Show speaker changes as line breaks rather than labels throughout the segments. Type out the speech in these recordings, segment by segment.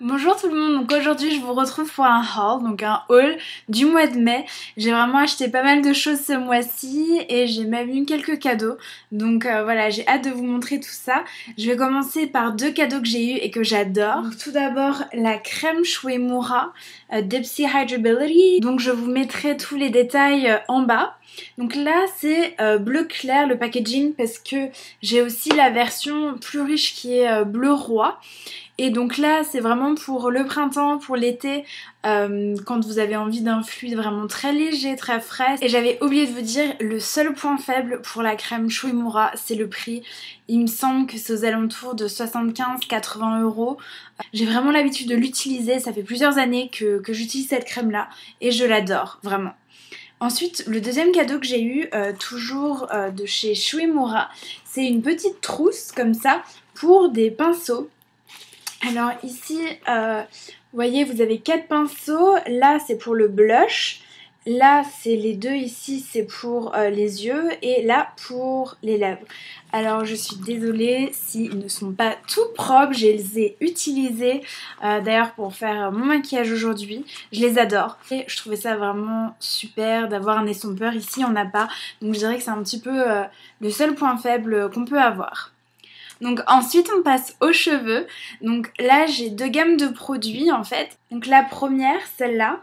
Bonjour tout le monde, donc aujourd'hui je vous retrouve pour un haul, donc un haul du mois de mai. J'ai vraiment acheté pas mal de choses ce mois-ci et j'ai même eu quelques cadeaux. Donc voilà, j'ai hâte de vous montrer tout ça. Je vais commencer par deux cadeaux que j'ai eu et que j'adore. Donc tout d'abord la crème Shuemura Deep Sea Hydratability. Donc je vous mettrai tous les détails en bas. Donc là c'est bleu clair le packaging parce que j'ai aussi la version plus riche qui est bleu roi. Et donc là c'est vraiment pour le printemps, pour l'été, quand vous avez envie d'un fluide vraiment très léger, très frais. Et j'avais oublié de vous dire, le seul point faible pour la crème Shuemura c'est le prix. Il me semble que c'est aux alentours de 75-80 €. J'ai vraiment l'habitude de l'utiliser, ça fait plusieurs années que j'utilise cette crème là et je l'adore vraiment. Ensuite, le deuxième cadeau que j'ai eu, toujours de chez Shuemura, c'est une petite trousse comme ça pour des pinceaux. Alors ici, vous voyez, vous avez 4 pinceaux. Là, c'est pour le blush. Là, c'est les deux ici, c'est pour les yeux. Et là, pour les lèvres. Alors, je suis désolée s'ils ne sont pas tout propres. Je les ai utilisés, d'ailleurs, pour faire mon maquillage aujourd'hui. Je les adore. Et je trouvais ça vraiment super d'avoir un estompeur. Ici, on n'a pas. Donc, je dirais que c'est un petit peu le seul point faible qu'on peut avoir. Donc ensuite on passe aux cheveux. Donc là j'ai deux gammes de produits en fait. Donc la première, celle-là,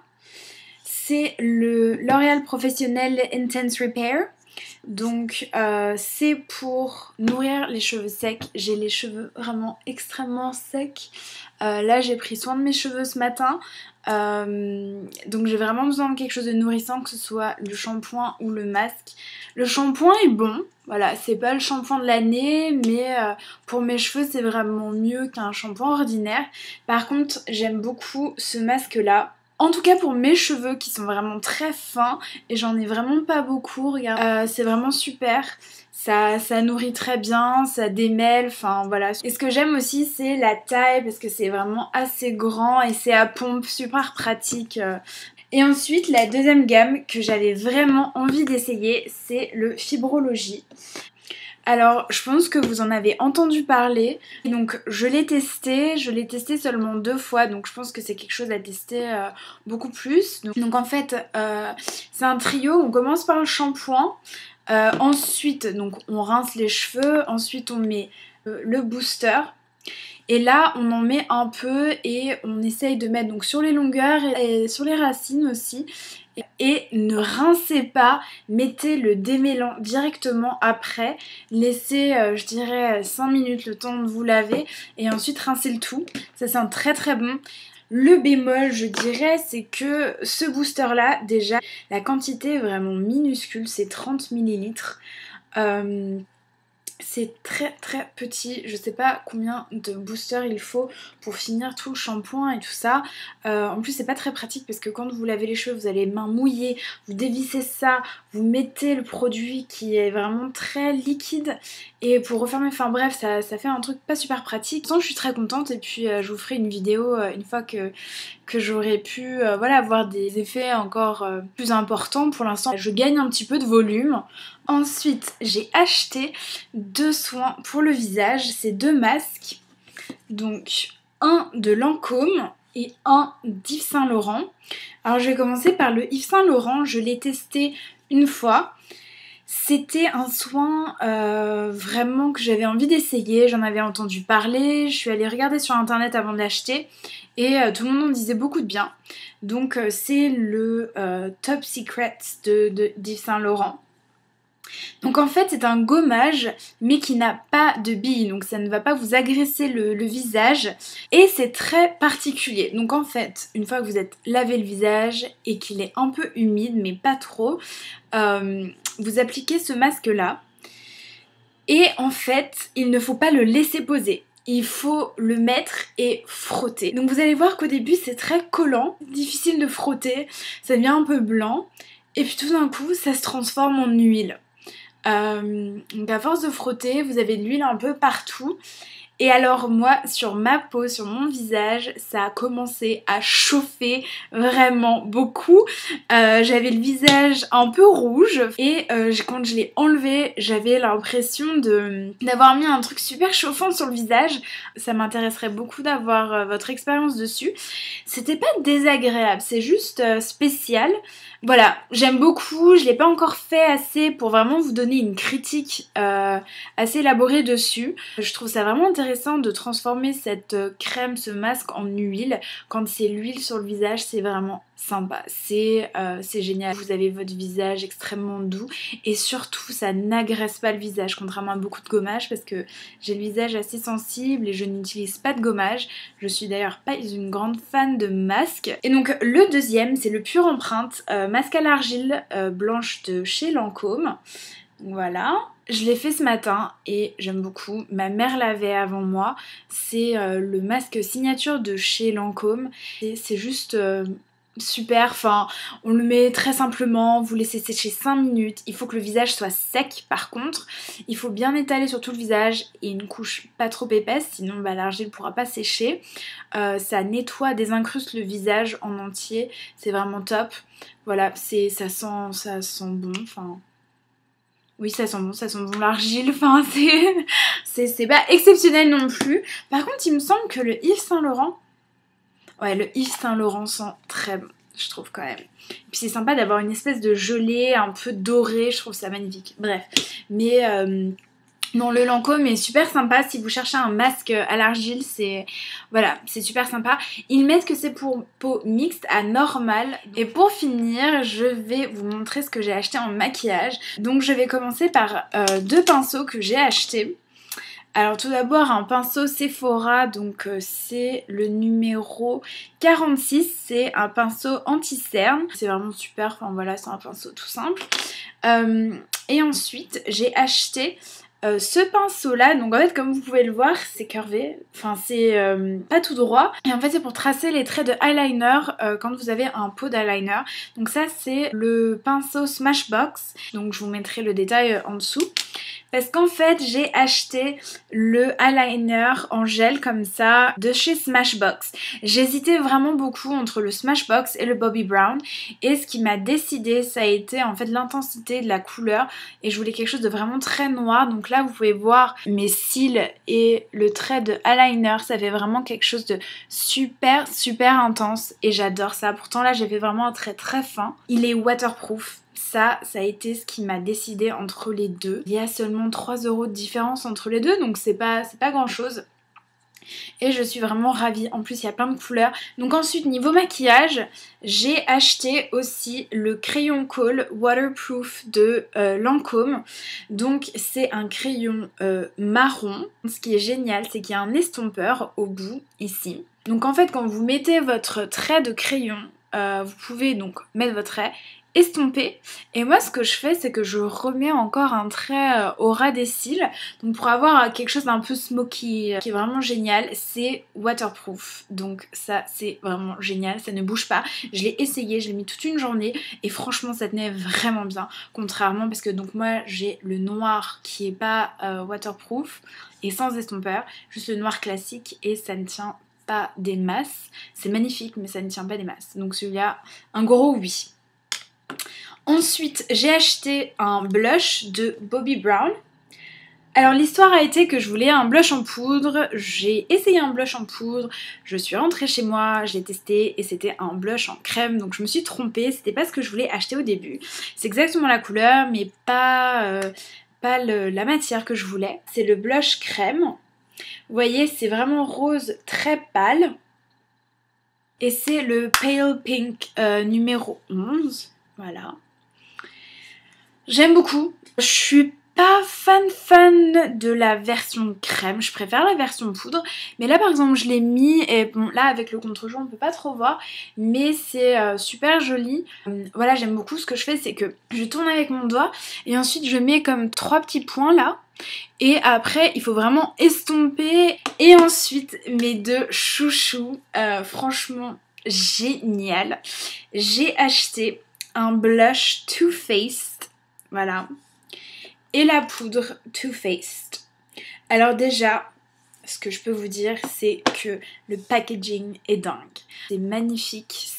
c'est le L'Oréal Professionnel Intense Repair. Donc c'est pour nourrir les cheveux secs. J'ai les cheveux vraiment extrêmement secs. Là j'ai pris soin de mes cheveux ce matin. Donc j'ai vraiment besoin de quelque chose de nourrissant, que ce soit le shampoing ou le masque. Le shampoing est bon, voilà, c'est pas le shampoing de l'année, mais pour mes cheveux c'est vraiment mieux qu'un shampoing ordinaire. Par contre j'aime beaucoup ce masque là. En tout cas pour mes cheveux qui sont vraiment très fins et j'en ai vraiment pas beaucoup, regarde, c'est vraiment super. Ça nourrit très bien, ça démêle, enfin voilà. Et ce que j'aime aussi c'est la taille parce que c'est vraiment assez grand et c'est à pompe, super pratique. Et ensuite la deuxième gamme que j'avais vraiment envie d'essayer c'est le Fibrologie. Alors je pense que vous en avez entendu parler, donc je l'ai testé seulement 2 fois, donc je pense que c'est quelque chose à tester beaucoup plus. Donc en fait c'est un trio, on commence par le shampoing, ensuite donc on rince les cheveux, ensuite on met le booster. Et là on en met un peu et on essaye de mettre donc sur les longueurs et sur les racines aussi. Et ne rincez pas, mettez le démêlant directement après, laissez je dirais 5 minutes le temps de vous laver et ensuite rincez le tout, ça sent très très bon. Le bémol je dirais c'est que ce booster là déjà la quantité est vraiment minuscule, c'est 30 ml. C'est très très petit, je sais pas combien de boosters il faut pour finir tout le shampoing et tout ça. En plus c'est pas très pratique parce que quand vous lavez les cheveux vous avez les mains mouillées, vous dévissez ça, vous mettez le produit qui est vraiment très liquide et pour refermer, enfin bref ça fait un truc pas super pratique. Pourtant je suis très contente et puis je vous ferai une vidéo une fois que j'aurais pu voilà, avoir des effets encore plus importants. Pour l'instant je gagne un petit peu de volume. Ensuite j'ai acheté deux soins pour le visage, c'est deux masques, donc un de Lancôme et un d'Yves Saint Laurent. Alors je vais commencer par le Yves Saint Laurent, je l'ai testé une fois. C'était un soin vraiment que j'avais envie d'essayer, j'en avais entendu parler, je suis allée regarder sur internet avant de l'acheter et tout le monde en disait beaucoup de bien. Donc c'est le Top Secret d'Yves Saint Laurent. Donc en fait c'est un gommage mais qui n'a pas de billes, donc ça ne va pas vous agresser le visage et c'est très particulier. Donc en fait une fois que vous êtes lavé le visage et qu'il est un peu humide mais pas trop, vous appliquez ce masque là et en fait il ne faut pas le laisser poser. Il faut le mettre et frotter. Donc vous allez voir qu'au début c'est très collant, difficile de frotter, ça devient un peu blanc et puis tout d'un coup ça se transforme en huile. Donc à force de frotter, vous avez de l'huile un peu partout Et alors moi, sur ma peau, sur mon visage, ça a commencé à chauffer vraiment beaucoup. J'avais le visage un peu rouge et quand je l'ai enlevé, j'avais l'impression d'avoir mis un truc super chauffant sur le visage. Ça m'intéresserait beaucoup d'avoir votre expérience dessus. C'était pas désagréable, c'est juste spécial. Voilà, j'aime beaucoup, je l'ai pas encore fait assez pour vraiment vous donner une critique assez élaborée dessus. Je trouve ça vraiment intéressant de transformer cette crème, ce masque en huile. Quand c'est l'huile sur le visage, c'est vraiment sympa, c'est génial. Vous avez votre visage extrêmement doux et surtout ça n'agresse pas le visage, contrairement à beaucoup de gommage, parce que j'ai le visage assez sensible et je n'utilise pas de gommage. Je suis d'ailleurs pas une grande fan de masques. Et donc le deuxième, c'est le Pure Empreinte masque à l'argile blanche de chez Lancôme. Voilà, je l'ai fait ce matin et j'aime beaucoup. Ma mère l'avait avant moi. C'est le masque signature de chez Lancôme. C'est juste super, enfin on le met très simplement, vous laissez sécher 5 minutes. Il faut que le visage soit sec par contre. Il faut bien étaler sur tout le visage et une couche pas trop épaisse, sinon l'argile ne pourra pas sécher. Ça nettoie, désincruste le visage en entier. C'est vraiment top. Voilà, ça sent bon, enfin... Oui, ça sent bon l'argile, enfin c'est pas exceptionnel non plus. Par contre, il me semble que le Yves Saint Laurent, ouais, le Yves Saint Laurent sent très bon, je trouve quand même. Et puis c'est sympa d'avoir une espèce de gelée un peu dorée, je trouve ça magnifique. Bref, mais non, le Lancôme est super sympa. Si vous cherchez un masque à l'argile, c'est super sympa. Ils mettent que c'est pour peau mixte à normale. Et pour finir, je vais vous montrer ce que j'ai acheté en maquillage. Donc je vais commencer par deux pinceaux que j'ai achetés. Alors tout d'abord un pinceau Sephora, donc c'est le numéro 46, c'est un pinceau anti-cerne. C'est vraiment super, enfin voilà, c'est un pinceau tout simple. Et ensuite j'ai acheté ce pinceau là, donc en fait comme vous pouvez le voir c'est curvé, enfin c'est pas tout droit, et en fait c'est pour tracer les traits de eyeliner quand vous avez un pot d'eyeliner. Donc ça c'est le pinceau Smashbox, donc je vous mettrai le détail en dessous. Parce qu'en fait j'ai acheté le eyeliner en gel comme ça de chez Smashbox. J'hésitais vraiment beaucoup entre le Smashbox et le Bobbi Brown, et ce qui m'a décidé ça a été en fait l'intensité de la couleur, et je voulais quelque chose de vraiment très noir. Donc là vous pouvez voir mes cils et le trait de eyeliner, ça fait vraiment quelque chose de super intense et j'adore ça. Pourtant là j'ai fait vraiment un trait très fin, il est waterproof. Ça a été ce qui m'a décidé entre les deux. Il y a seulement 3 € de différence entre les deux, donc c'est pas grand chose. Et je suis vraiment ravie. En plus il y a plein de couleurs. Donc ensuite niveau maquillage, j'ai acheté aussi le crayon Kohl waterproof de Lancôme. Donc c'est un crayon marron. Ce qui est génial, c'est qu'il y a un estompeur au bout ici. Donc en fait quand vous mettez votre trait de crayon, vous pouvez donc mettre votre trait, estomper, et moi ce que je fais c'est que je remets encore un trait au ras des cils, donc pour avoir quelque chose d'un peu smoky qui est vraiment génial. C'est waterproof, donc ça c'est vraiment génial, ça ne bouge pas. Je l'ai essayé, je l'ai mis toute une journée et franchement ça tenait vraiment bien, contrairement parce que donc moi j'ai le noir qui est pas waterproof et sans estompeur, juste le noir classique, et ça ne tient pas des masses. C'est magnifique mais ça ne tient pas des masses, donc celui-là un gros oui. Ensuite, j'ai acheté un blush de Bobbi Brown. Alors l'histoire a été que je voulais un blush en poudre, j'ai essayé un blush en poudre, je suis rentrée chez moi, je l'ai testé et c'était un blush en crème, donc je me suis trompée, c'était pas ce que je voulais acheter au début. C'est exactement la couleur mais pas la matière que je voulais. C'est le blush crème. Vous voyez, c'est vraiment rose très pâle. Et c'est le Pale Pink numéro 11. Voilà. J'aime beaucoup. Je suis pas fan de la version crème, je préfère la version poudre. Mais là par exemple je l'ai mis, et bon là avec le contre-jour on peut pas trop voir, mais c'est super joli. Voilà, j'aime beaucoup. Ce que je fais c'est que je tourne avec mon doigt et ensuite je mets comme 3 petits points là. Et après il faut vraiment estomper. Et ensuite mes deux chouchous, franchement génial. J'ai acheté un blush Too Faced, voilà, et la poudre Too Faced. Alors déjà, ce que je peux vous dire, c'est que le packaging est dingue. C'est magnifique,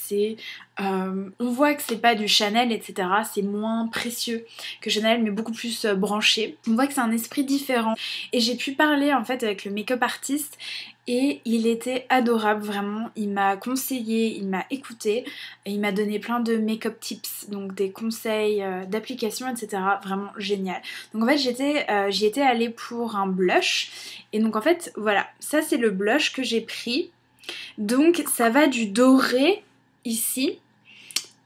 on voit que c'est pas du Chanel, etc. C'est moins précieux que Chanel, mais beaucoup plus branché. On voit que c'est un esprit différent. Et j'ai pu parler en fait avec le make-up artiste et il était adorable, vraiment. Il m'a conseillé, il m'a écouté, et il m'a donné plein de make-up tips, donc des conseils d'application, etc. Vraiment génial. Donc en fait j'y étais allée pour un blush. Et donc en fait voilà, ça c'est le blush que j'ai pris. Donc ça va du doré ici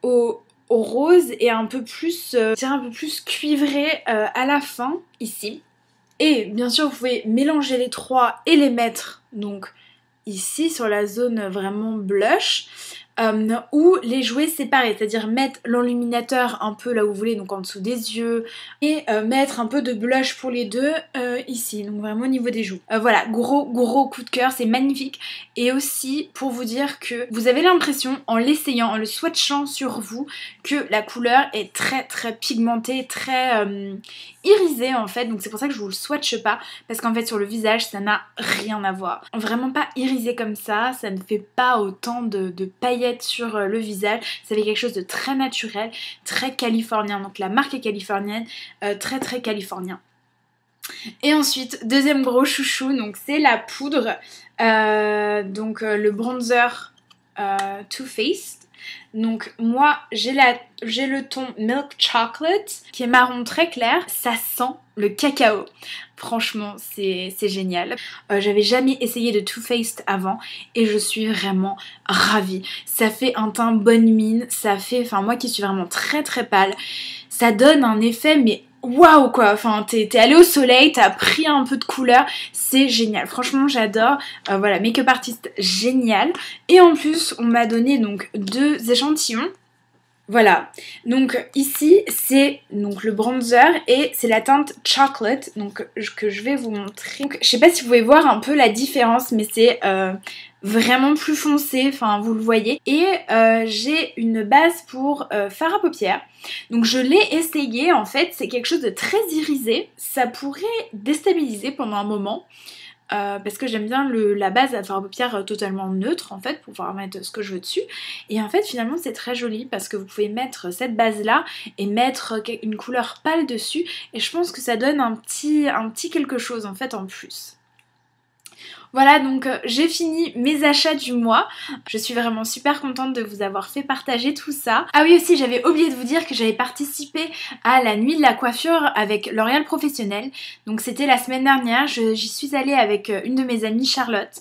au rose et un peu plus, un peu plus cuivré à la fin ici. Et bien sûr vous pouvez mélanger les trois et les mettre donc ici sur la zone vraiment blush. Ou les jouer séparés, c'est-à-dire mettre l'enluminateur un peu là où vous voulez, donc en dessous des yeux, et mettre un peu de blush pour les deux ici, donc vraiment au niveau des joues. Voilà, gros coup de cœur, c'est magnifique. Et aussi pour vous dire que vous avez l'impression en l'essayant, en le swatchant sur vous, que la couleur est très pigmentée, très irisée en fait, donc c'est pour ça que je vous le swatche pas, parce qu'en fait sur le visage ça n'a rien à voir. Vraiment pas irisé comme ça ne fait pas autant de paillettes sur le visage, ça fait quelque chose de très naturel, très californien, donc la marque est californienne, très californien. Et ensuite, deuxième gros chouchou, donc c'est la poudre, le bronzer Too Faced. Donc moi j'ai le ton Milk Chocolate qui est marron très clair, ça sent le cacao. Franchement c'est génial. J'avais jamais essayé de Too Faced avant et je suis vraiment ravie. Ça fait un teint bonne mine, ça fait, enfin moi qui suis vraiment très pâle, ça donne un effet mais waouh quoi, enfin t'es allé au soleil, t'as pris un peu de couleur, c'est génial, franchement j'adore. Voilà, make-up artiste génial. Et en plus on m'a donné donc 2 échantillons. Voilà, donc ici c'est donc le bronzer et c'est la teinte chocolate, donc que je vais vous montrer. Donc, je sais pas si vous pouvez voir un peu la différence, mais c'est vraiment plus foncé, enfin vous le voyez. Et j'ai une base pour fard à paupières. Donc je l'ai essayé, en fait c'est quelque chose de très irisé, ça pourrait déstabiliser pendant un moment. Parce que j'aime bien la base à fard à paupières totalement neutre en fait pour pouvoir mettre ce que je veux dessus, et en fait finalement c'est très joli parce que vous pouvez mettre cette base là et mettre une couleur pâle dessus et je pense que ça donne un petit quelque chose en fait en plus. Voilà, donc j'ai fini mes achats du mois. Je suis vraiment super contente de vous avoir fait partager tout ça. Ah oui aussi, j'avais oublié de vous dire que j'avais participé à la nuit de la coiffure avec L'Oréal Professionnel. Donc c'était la semaine dernière, j'y suis allée avec une de mes amies, Charlotte.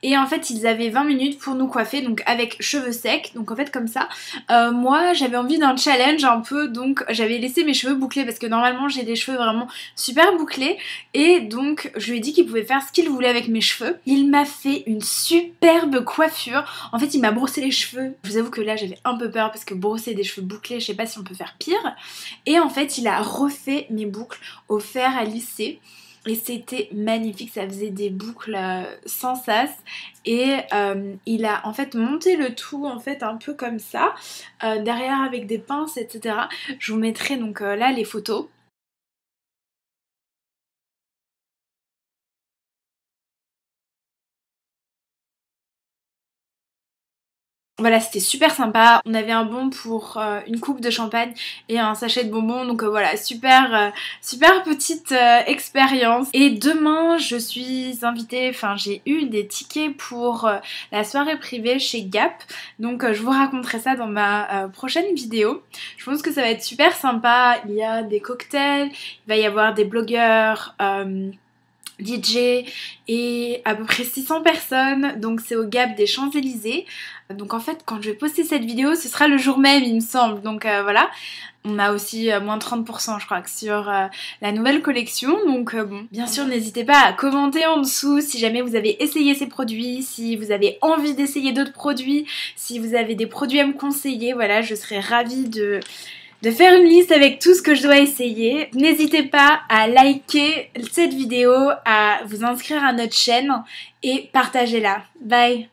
Et en fait ils avaient 20 minutes pour nous coiffer, donc avec cheveux secs, donc en fait comme ça. Moi j'avais envie d'un challenge un peu, donc j'avais laissé mes cheveux bouclés parce que normalement j'ai des cheveux vraiment super bouclés. Et donc je lui ai dit qu'il pouvait faire ce qu'il voulait avec mes cheveux. Il m'a fait une superbe coiffure. En fait il m'a brossé les cheveux. Je vous avoue que là j'avais un peu peur parce que brosser des cheveux bouclés, je sais pas si on peut faire pire. Et en fait il a refait mes boucles au fer à lisser. Et c'était magnifique, ça faisait des boucles sans sas. Et il a en fait monté le tout en fait un peu comme ça, derrière avec des pinces, etc. Je vous mettrai donc là les photos. Voilà, c'était super sympa. On avait un bon pour une coupe de champagne et un sachet de bonbons. Donc voilà, super petite expérience. Et demain, je suis invitée, enfin j'ai eu des tickets pour la soirée privée chez Gap. Donc je vous raconterai ça dans ma prochaine vidéo. Je pense que ça va être super sympa. Il y a des cocktails, il va y avoir des blogueurs... DJ et à peu près 600 personnes, donc c'est au Gap des Champs-Élysées. Donc en fait quand je vais poster cette vidéo ce sera le jour même il me semble, donc voilà. On a aussi moins 30% je crois que sur la nouvelle collection, donc bon. Bien sûr n'hésitez pas à commenter en dessous si jamais vous avez essayé ces produits, si vous avez envie d'essayer d'autres produits, si vous avez des produits à me conseiller, voilà je serais ravie de faire une liste avec tout ce que je dois essayer. N'hésitez pas à liker cette vidéo, à vous inscrire à notre chaîne et partagez-la. Bye!